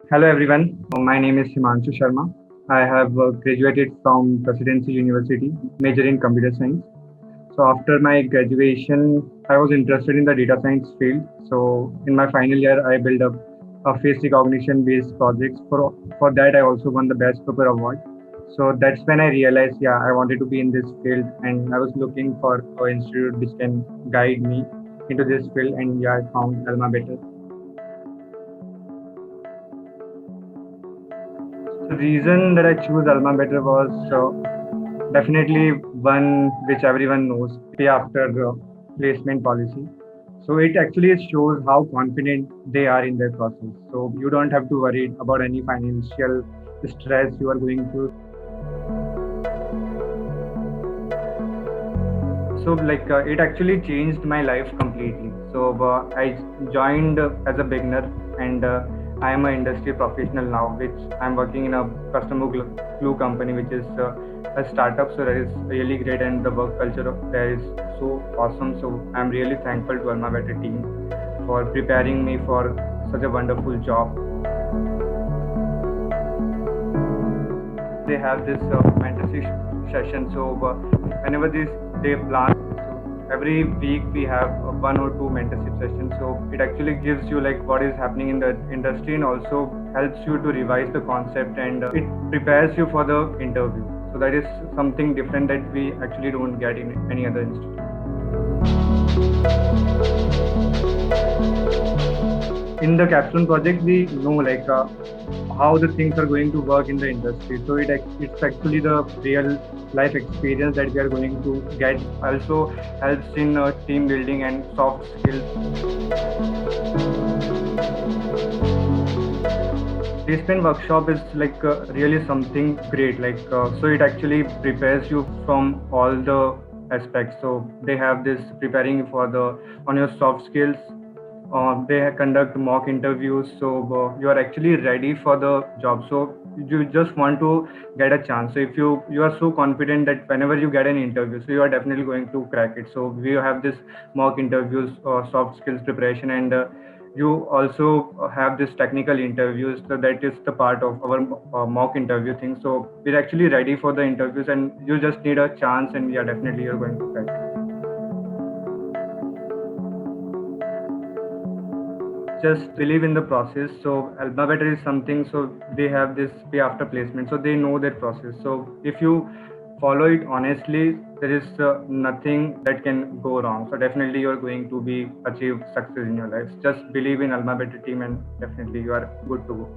Hello everyone, my name is Himanshu Sharma. I have graduated from Presidency University, major in computer science. So after my graduation, I was interested in the data science field. So in my final year, I built up a face recognition based projects. For that, I also won the Best Paper Award. So that's when I realized, yeah, I wanted to be in this field, and I was looking for an institute which can guide me into this field. And yeah, I found Alma Better. The reason that I choose Alma Better was definitely one which everyone knows, pay after placement policy. So it actually shows how confident they are in their process. So you don't have to worry about any financial stress you are going through. So it actually changed my life completely. So I joined as a beginner, and I am an industry professional now, which I'm working in a customer glue company, which is a startup. So that is really great, and the work culture there is so awesome. So I'm really thankful to Alma Better team for preparing me for such a wonderful job. They have this mentorship session. So whenever this they plan, so every week we have one or two mentorship sessions. So it actually gives you like what is happening in the industry, and also helps you to revise the concept, and it prepares you for the interview. So that is something different that we actually don't get in any other institute. In the capstone project, we know how the things are going to work in the industry. So it's actually the real life experience that we are going to get. Also helps in team building and soft skills. Placement workshop is really something great. So it actually prepares you from all the aspects. So they have this preparing for the on your soft skills. They conduct mock interviews, so you are actually ready for the job. So you just want to get a chance. So if you are so confident that whenever you get an interview, so you are definitely going to crack it. So we have this mock interviews, soft skills preparation, and you also have this technical interviews. So that is the part of our mock interview thing. So we're actually ready for the interviews, and you just need a chance, and yeah, definitely you're going to crack it. Just believe in the process. So Alma Better is something. So they have this pay after placement. So they know their process. So if you follow it honestly, there is nothing that can go wrong. So definitely you are going to be achieve success in your life. Just believe in Alma Better team, and definitely you are good to go.